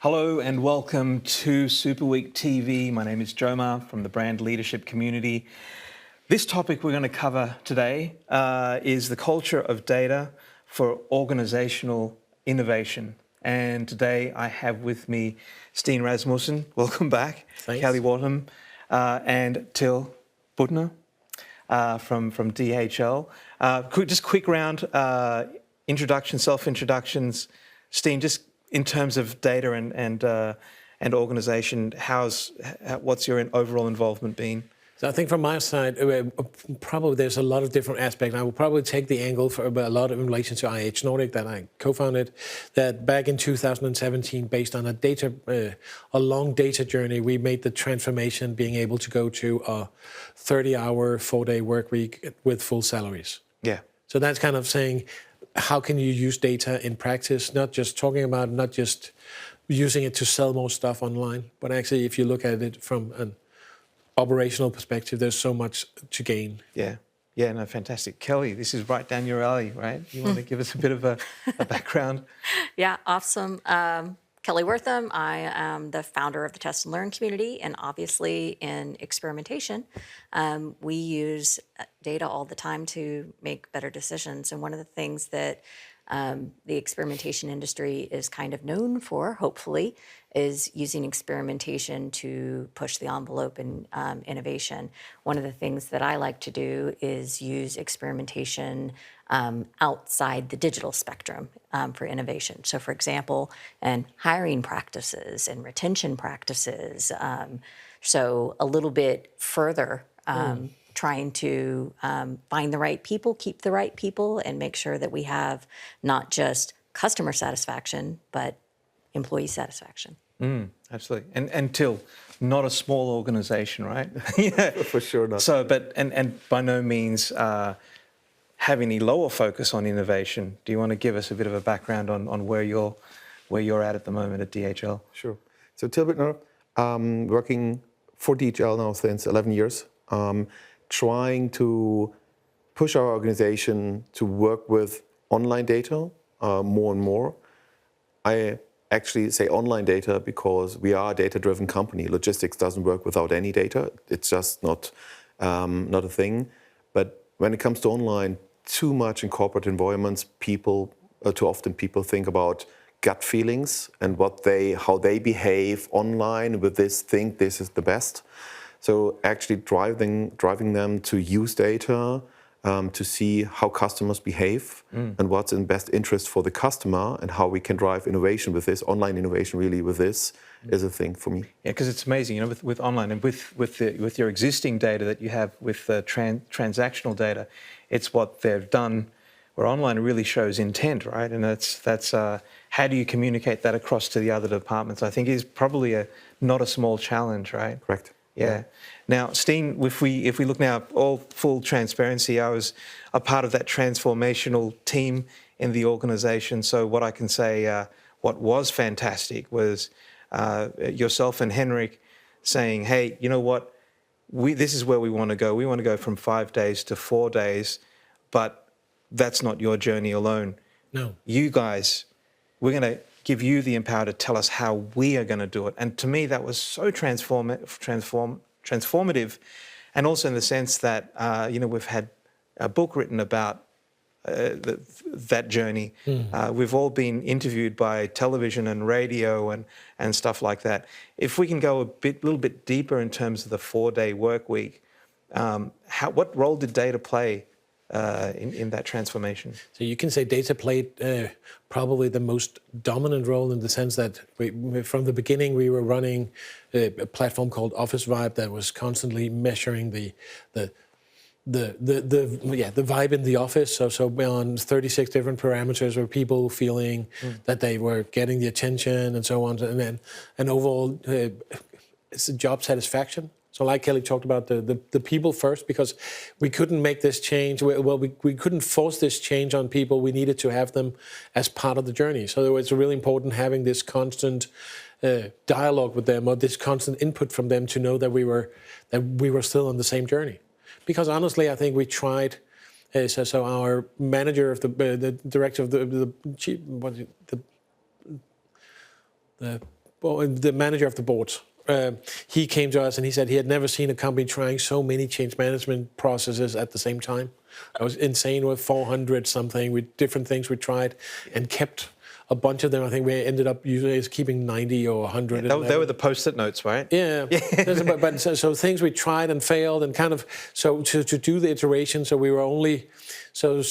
Hello and welcome to Superweek TV. My name is Jomar from the brand leadership community. This topic we're going to cover today is the culture of data for organizational innovation. And today I have with me Steen Rasmussen, welcome back, Thanks. Kelly Wortham, and Till Büttner from DHL. Quick round introduction, self-introductions. Steen, just in terms of data and organisation, what's your overall involvement been? So I think from my side, probably there's a lot of different aspects. I will probably take the angle for a lot in relation to Nordic that I co-founded. That back in 2017, based on a long data journey, we made the transformation, being able to go to a 30-hour, 4-day work week with full salaries. Yeah. So that's kind of saying, how can you use data in practice, not just talking about, not just using it to sell more stuff online, but actually if you look at it from an operational perspective, there's so much to gain. Yeah, no, fantastic. Kelly, this is right down your alley, right? You want to give us a bit of a background? Yeah, awesome. Kelly Wortham, I am the founder of the Test and Learn community, and obviously in experimentation, we use data all the time to make better decisions. And one of the things that the experimentation industry is kind of known for, hopefully, is using experimentation to push the envelope in innovation. One of the things that I like to do is use experimentation outside the digital spectrum for innovation. So for example, in hiring practices and retention practices, so a little bit further trying to find the right people, keep the right people, and make sure that we have not just customer satisfaction, but employee satisfaction. Absolutely. And Till, not a small organization, right? Yeah. For sure not. So, and by no means have any lower focus on innovation. Do you want to give us a bit of a background on where you're at the moment at DHL? Sure. So Till Büttner, working for DHL now since 11 years, trying to push our organization to work with online data more and more. I actually say online data because we are a data-driven company. Logistics doesn't work without any data. It's just not a thing. But when it comes to online, too much in corporate environments, too often people think about gut feelings and how they behave online with this, think this is the best. So actually driving them to use data, to see how customers behave and what's in best interest for the customer and how we can drive innovation with this, online innovation really with this is a thing for me. Yeah, because it's amazing, with online and with your existing data that you have with transactional data, it's what they've done where online really shows intent, right? And that's how do you communicate that across to the other departments? I think is probably not a small challenge, right? Correct. Yeah. Now, Steen, if we look now, all full transparency, I was a part of that transformational team in the organisation. So what I can say, what was fantastic was yourself and Henrik saying, hey, you know what, this is where we want to go. We want to go from 5 days to 4 days, but that's not your journey alone. No. You guys, we're going to give you the empower to tell us how we are going to do it. And to me, that was so transformative, and also in the sense that we've had a book written about that journey. We've all been interviewed by television and radio and stuff like that. If we can go a little bit deeper in terms of the 4-day work week, what role did data play in that transformation? So you can say data played probably the most dominant role in the sense that from the beginning we were running a platform called Office Vibe that was constantly measuring the vibe in the office. So on 36 different parameters were people feeling that they were getting the attention and so on, and overall it's a job satisfaction. So like Kelly talked about the people first, because we couldn't make this change. We couldn't force this change on people. We needed to have them as part of the journey. So it's really important having this constant dialogue with them, or this constant input from them, to know that we were still on the same journey. because honestly, I think we tried. So our manager of the director of the manager of the board, he came to us and he said he had never seen a company trying so many change management processes at the same time. It was insane with 400 something with different things we tried and kept a bunch of them. I think we ended up usually keeping 90 or 100. Yeah, they were the post-it notes, right? Yeah. But so things we tried and failed and kind of, so to do the iteration, so we were only, so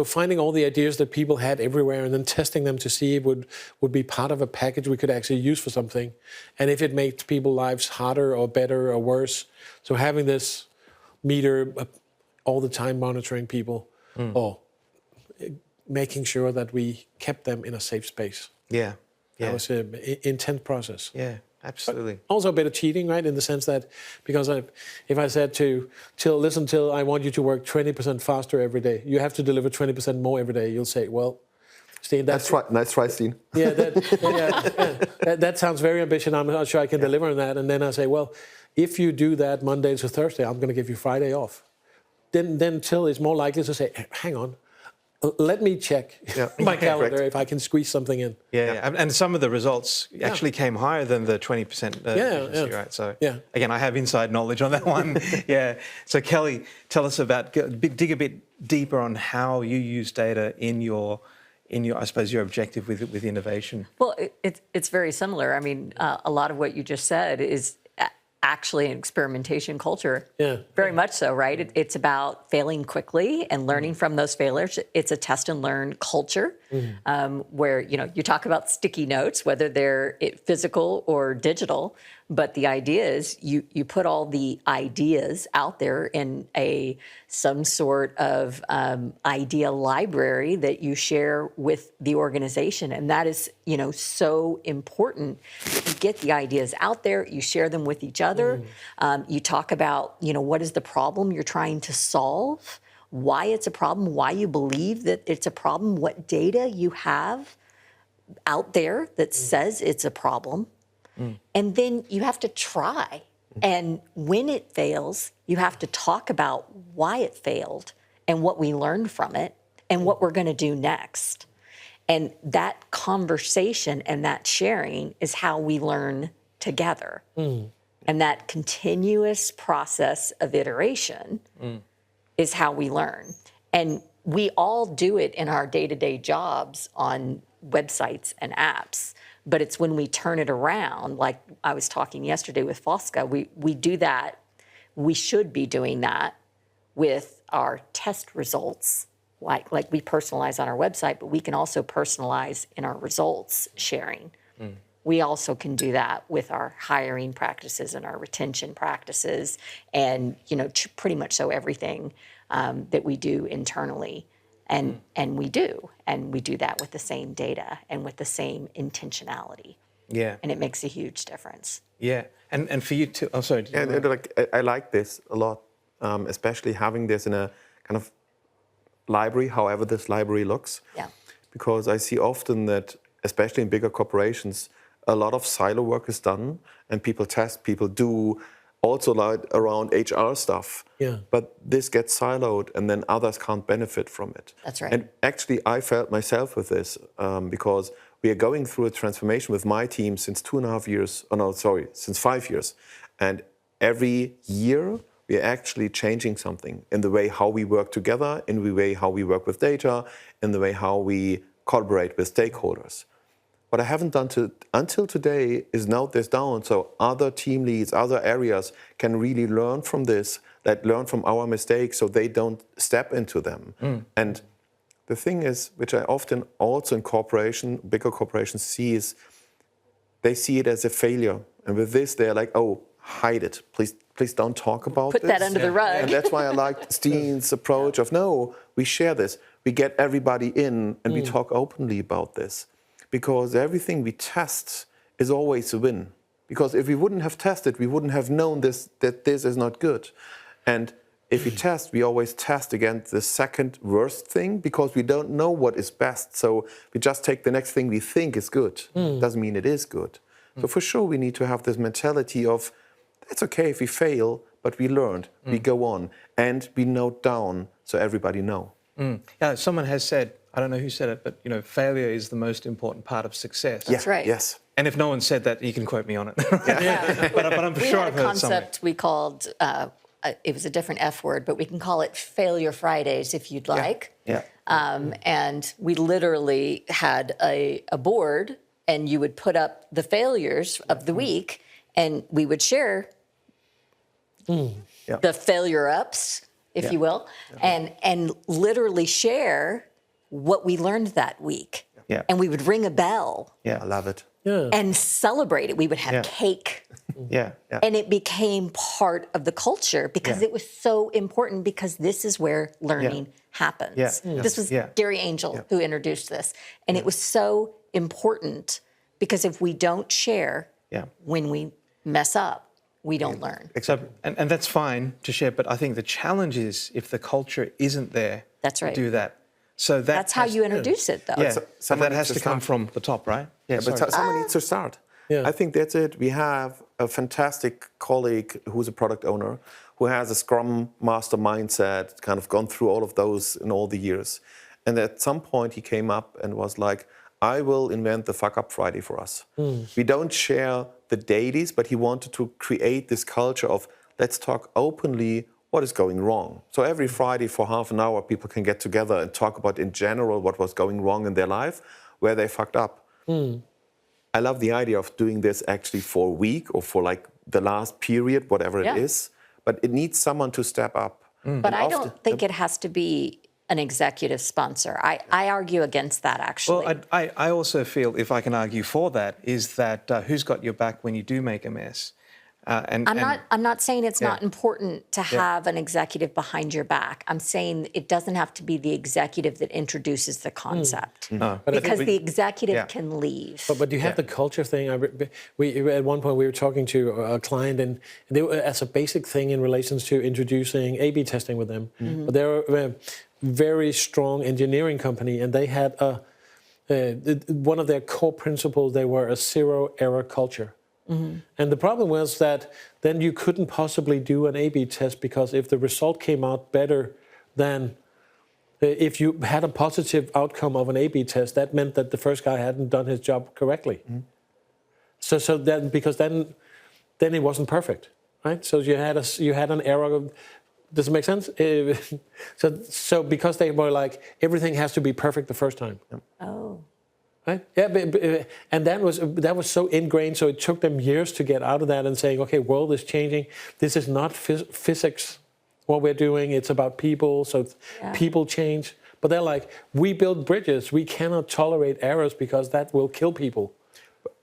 finding all the ideas that people had everywhere and then testing them to see would be part of a package we could actually use for something. And if it made people's lives harder or better or worse. So having this meter all the time monitoring people or making sure that we kept them in a safe space. Yeah. That was an intense process. Yeah, absolutely. But also a bit of cheating, right? In the sense that, because if I said to Till, listen, Till, I want you to work 20% faster every day. You have to deliver 20% more every day. You'll say, well, Steen, that's right. Nice try, Steen. Yeah, that sounds very ambitious. I'm not sure I can deliver on that. And then I say, well, if you do that Monday to Thursday, I'm going to give you Friday off. Then Till is more likely to say, hang on. Let me check my calendar if I can squeeze something in. Yeah. And some of the results actually came higher than the 20% efficiency, right? So again, I have inside knowledge on that one. So Kelly, tell us about, dig a bit deeper on how you use data in your I suppose your objective with innovation. Well, it's very similar. I mean, a lot of what you just said is actually an experimentation culture. Yeah. Very much so, right? It's about failing quickly and learning from those failures. It's a test and learn culture where, you talk about sticky notes, whether they're physical or digital, but the idea is you put all the ideas out there in some sort of idea library that you share with the organization. And that is, so important. You get the ideas out there, you share them with each other. You talk about, what is the problem you're trying to solve, why it's a problem, why you believe that it's a problem, what data you have out there that says it's a problem. And then you have to try. And when it fails, you have to talk about why it failed and what we learned from it and what we're going to do next. And that conversation and that sharing is how we learn together. And that continuous process of iteration is how we learn. And we all do it in our day-to-day jobs on websites and apps. But it's when we turn it around, like I was talking yesterday with Fosca, we do that. We should be doing that with our test results, like we personalize on our website, but we can also personalize in our results sharing. We also can do that with our hiring practices and our retention practices and, pretty much so everything that we do internally. And we do. And we do that with the same data and with the same intentionality. Yeah. And it makes a huge difference. Yeah. And for you too, sorry. I like this a lot, especially having this in a kind of library, however this library looks. Yeah. Because I see often that, especially in bigger corporations, a lot of silo work is done and people test, people do also like around HR stuff. Yeah. But this gets siloed and then others can't benefit from it. That's right. And actually I felt myself with this because we are going through a transformation with my team since 2.5 years, since 5 years. And every year we are actually changing something in the way how we work together, in the way how we work with data, in the way how we collaborate with stakeholders. What I haven't done until today is note this down so other team leads, other areas can really learn from this, learn from our mistakes so they don't step into them. And the thing is, which I often also in bigger corporations see is they see it as a failure. And with this, they're like, oh, hide it. Please don't talk about this. Put that under the rug. And that's why I like Steen's approach of, no, we share this. We get everybody in and we talk openly about this. Because everything we test is always a win. Because if we wouldn't have tested, we wouldn't have known that this is not good. And if we test, we always test against the second worst thing because we don't know what is best. So we just take the next thing we think is good. Doesn't mean it is good. So for sure, we need to have this mentality of, it's okay if we fail, but we learned, we go on, and we note down so everybody know. Yeah, someone has said, I don't know who said it, but failure is the most important part of success. That's right. Yes. And if no one said that, you can quote me on it. Yeah. but I'm We sure had I've a heard somewhere. concept we called, it was a different F word, but we can call it Failure Fridays if you'd like. Yeah. And we literally had a board, and you would put up the failures of the week, and we would share the failure ups, if you will, and literally share what we learned that week. Yeah. And we would ring a bell Yeah, I love it. Yeah. and celebrate it. We would have cake. yeah. And it became part of the culture because it was so important, because this is where learning happens. Yeah. This was Yeah. Gary Angel who introduced this. And it was so important because if we don't share when we mess up, we don't learn. So, and that's fine to share, but I think the challenge is if the culture isn't there That's right. to do that. So That's how you introduce it, though. Yeah, So- but someone that has needs to to come start. from the top, right? Yeah, But sorry. someone needs to start. Yeah. I think that's it. We have a fantastic colleague who's a product owner who has a Scrum Master mindset, kind of gone through all of those in all the years. And at some point he came up and was like, I will invent the Fuck Up Friday for us. We don't share the dailies, but he wanted to create this culture of let's talk openly what is going wrong. So every Friday for half an hour, people can get together and talk about in general what was going wrong in their life, where they fucked up. I love the idea of doing this actually for a week or for like the last period, whatever it is. But it needs someone to step up. But I don't think it has to be an executive sponsor. I argue against that, actually. Well, I also feel, if I can argue for that, is that who's got your back when you do make a mess? I'm not saying it's not important to have an executive behind your back. I'm saying it doesn't have to be the executive that introduces the concept, because the executive can leave. But you have the culture thing. We at one point we were talking to a client, and they were, as a basic thing in relations to introducing A/B testing with them. But they were a very strong engineering company, and they had one of their core principles. They were a zero-error culture. And the problem was that then you couldn't possibly do an A/B test, because if the result came out better than if you had a positive outcome of an A/B test, that meant that the first guy hadn't done his job correctly. So then, because then it wasn't perfect, right? So you had an error. Does it make sense? So because they were like everything has to be perfect the first time. Oh. Right? Yeah, and that was so ingrained. So it took them years to get out of that and saying, okay, world is changing. This is not physics. What we're doing, it's about people. So people change. But they're like, we build bridges. We cannot tolerate errors because that will kill people.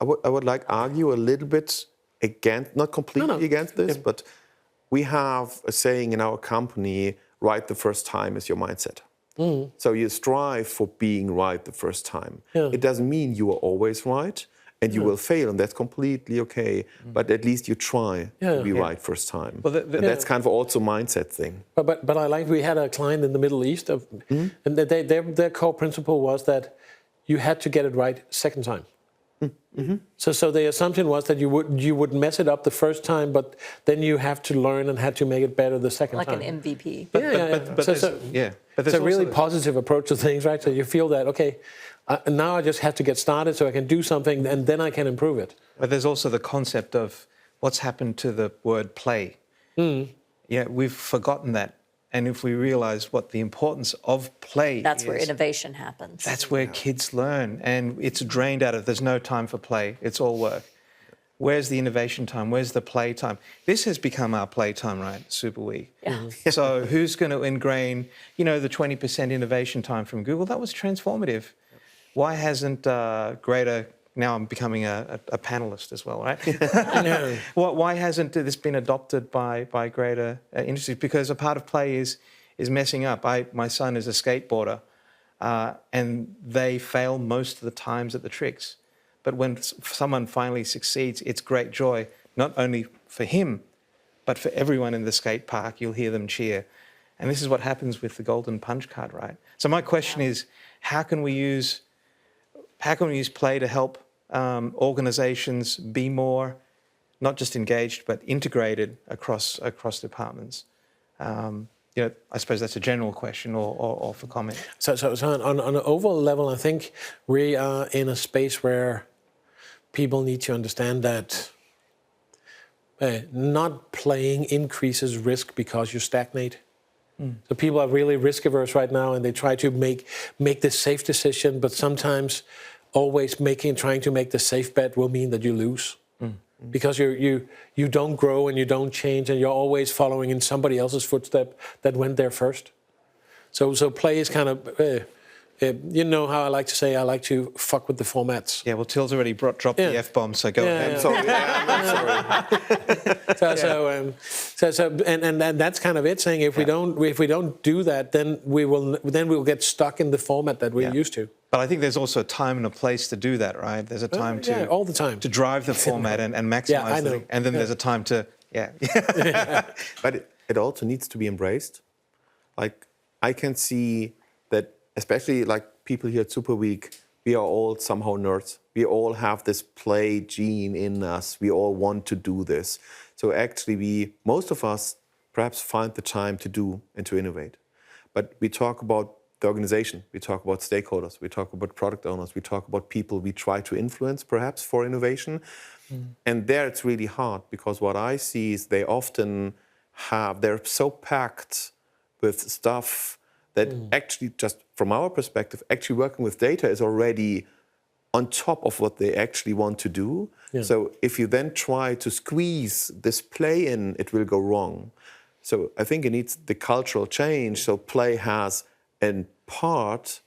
I would like argue a little bit against, not completely against this, but we have a saying in our company: right the first time is your mindset. So you strive for being right the first time. It doesn't mean you are always right, and you will fail, and that's completely okay. But at least you try to be right first time. Well, and that's kind of also a mindset thing. But I like, we had a client in the Middle East, and their core principle was that you had to get it right second time. So the assumption was that you would mess it up the first time, but then you have to learn and had to make it better the second time. Like an MVP. But It's a really positive approach to things, right? So you feel that, okay, now I just have to get started so I can do something, and then I can improve it. But there's also the concept of what's happened to the word play. Yeah, we've forgotten that. And if we realize what the importance of play That's is, where innovation happens. that's where kids learn. And it's drained out of, there's no time for play. It's all work. Where's the innovation time? Where's the play time? This has become our play time, right? Superweek. So who's going to ingrain, the 20% innovation time from Google? That was transformative. Why hasn't greater... Now I'm becoming a panelist as well, right? Why hasn't this been adopted by greater industries? Because a part of play is messing up. My son is a skateboarder, and they fail most of the times at the tricks. But when someone finally succeeds, it's great joy, not only for him, but for everyone in the skate park. You'll hear them cheer. And this is what happens with the golden punch card, right? So my question is, how can we use play to help organizations be more not just engaged, but integrated across departments? I suppose that's a general question or for comment. So on an overall level, I think we are in a space where people need to understand that not playing increases risk because you stagnate. So people are really risk averse right now, and they try to make the safe decision, but sometimes always trying to make the safe bet will mean that you lose. Because you don't grow and you don't change, and you're always following in somebody else's footstep that went there first. So play is kind of, you know how I like to say, I like to fuck with the formats. Yeah, well, Till's already dropped the F-bomb, so go ahead. I'm sorry. I'm sorry. And that's kind of it. Saying if we don't do that, then we'll get stuck in the format that we're used to. But I think there's also a time and a place to do that, right? There's a time to all the time to drive the format and maximize it, and then there's a time to But it also needs to be embraced. Like I can see that, especially like people here at Superweek, we are all somehow nerds. We all have this play gene in us. We all want to do this. So actually, most of us perhaps find the time to do and to innovate. But we talk about the organization, we talk about stakeholders, we talk about product owners, we talk about people we try to influence perhaps for innovation. And there it's really hard, because what I see is they often they're so packed with stuff that actually, just from our perspective, actually working with data is already on top of what they actually want to do. So if you then try to squeeze this play in, it will go wrong. So I think it needs the cultural change, so play has a part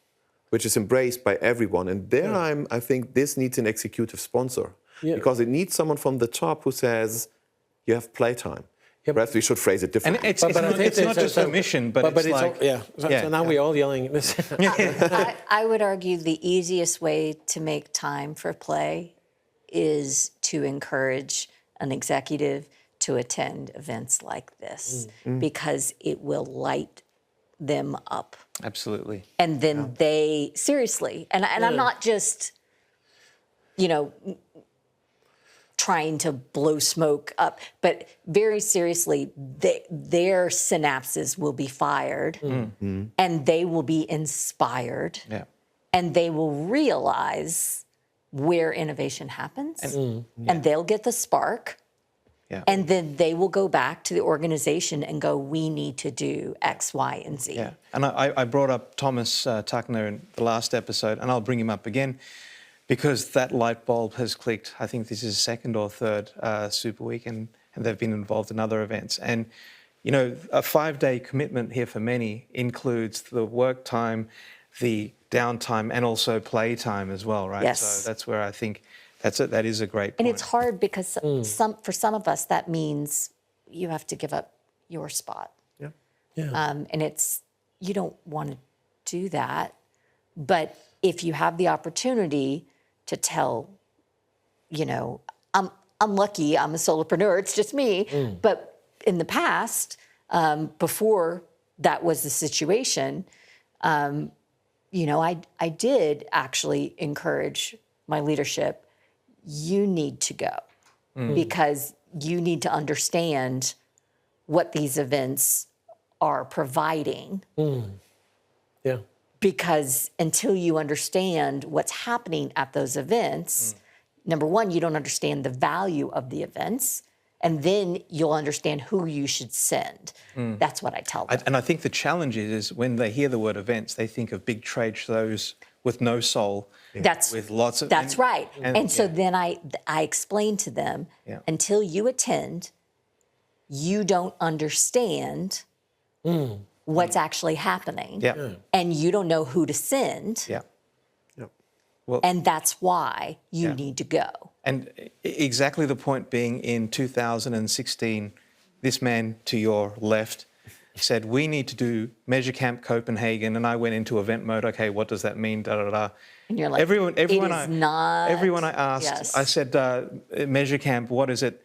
which is embraced by everyone. And there I think this needs an executive sponsor, because it needs someone from the top who says, you have playtime. Perhaps we should phrase it differently. And it's not just a mission, but it's like... So now we're all yelling. I would argue the easiest way to make time for play is to encourage an executive to attend events like this, because it will light them up. Absolutely. And then they, seriously, and I'm not just, trying to blow smoke up, but very seriously, their synapses will be fired, and they will be inspired, and they will realize where innovation happens, and they'll get the spark, and then they will go back to the organization and go, we need to do X, Y, and Z. Yeah, and I brought up Thomas Tuckner in the last episode, and I'll bring him up again, because that light bulb has clicked. I think this is second or third Superweek, and they've been involved in other events. And, a 5-day commitment here for many includes the work time, the downtime, and also play time as well, right? Yes. So that's where I think that is a great point. And it's hard because for some of us, that means you have to give up your spot. And you don't want to do that. But if you have the opportunity to tell, I'm lucky, I'm a solopreneur, it's just me. But in the past, before that was the situation, I did actually encourage my leadership, you need to go, because you need to understand what these events are providing. Because until you understand what's happening at those events, number one, you don't understand the value of the events, and then you'll understand who you should send. That's what I tell them. And I think the challenge is when they hear the word events, they think of big trade shows with no soul, with lots of... That's right. And so then I explain to them, until you attend, you don't understand what's actually happening, and you don't know who to send, well, and that's why you need to go. And exactly the point being, in 2016, this man to your left said, we need to do Measure Camp Copenhagen, and I went into event mode. Okay, what does that mean? Da da da. And you're like, everyone I asked, I said, Measure Camp, what is it?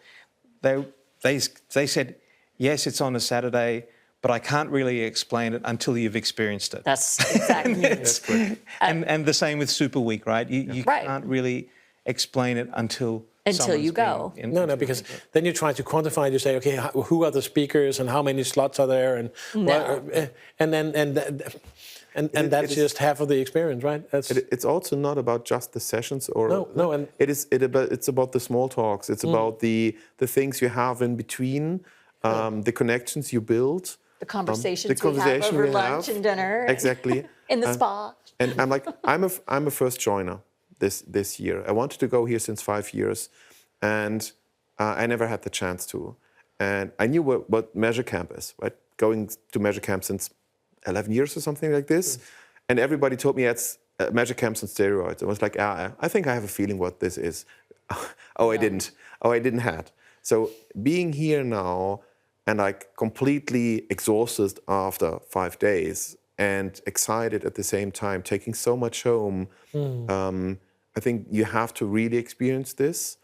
They said, yes, it's on a Saturday, but I can't really explain it until you've experienced it. That's exactly. And the same with Superweek, right? You can't really explain it until Until you someone's go. No, because then you try to quantify. You say, okay, who are the speakers and how many slots are there, and and that's just half of the experience, right? It's also not about just the sessions, or and it's about the small talks. It's about the things you have in between, the connections you build, The conversations the conversation we have we over lunch have. and dinner. Exactly. In the spa. And I'm like, I'm a first joiner this year. I wanted to go here since 5 years, and I never had the chance to. And I knew what Measure Camp is, right? Going to Measure Camp since 11 years or something like this. And everybody told me it's Measure Camps on steroids. I was like, I think I have a feeling what this is. I didn't. I didn't have. So being here now and like completely exhausted after 5 days and excited at the same time, taking so much home, I think you have to really experience this,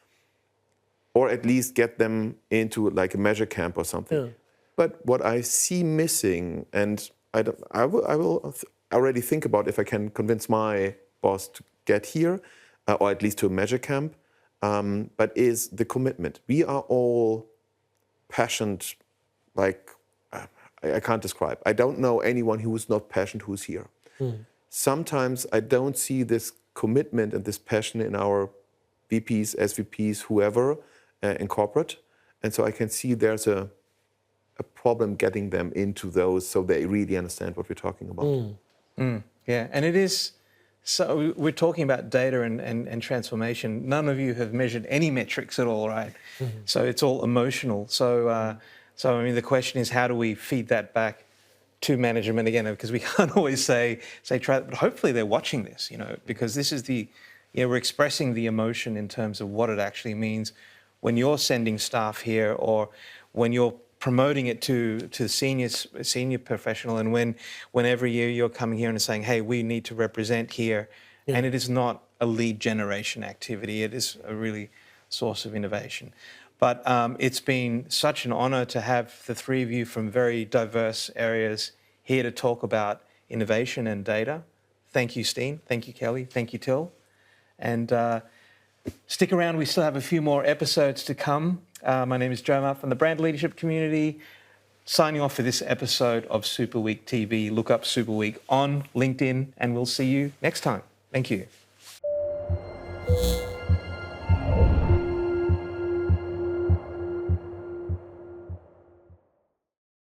or at least get them into like a Measure Camp or something. Yeah. But what I see missing, and I will already think about if I can convince my boss to get here, or at least to a Measure Camp, but is the commitment. We are all passionate, like I can't describe. I don't know anyone who is not passionate who's here. Sometimes I don't see this commitment and this passion in our VPs, SVPs, whoever in corporate. And so I can see there's a problem getting them into those so they really understand what we're talking about. Yeah, and it is, so we're talking about data and transformation. None of you have measured any metrics at all, right? So it's all emotional. So I mean, the question is, how do we feed that back to management again? Because we can't always say try, but hopefully they're watching this, because this is we're expressing the emotion in terms of what it actually means when you're sending staff here, or when you're promoting it to senior professional, and when every year you're coming here and saying, hey, we need to represent here. Yeah. And it is not a lead generation activity. It is a really source of innovation. But it's been such an honor to have the three of you from very diverse areas here to talk about innovation and data. Thank you, Steen. Thank you, Kelly. Thank you, Till. And stick around. We still have a few more episodes to come. My name is Jomar from the Brand Leadership Community. Signing off for this episode of Superweek TV. Look up Superweek on LinkedIn, and we'll see you next time. Thank you.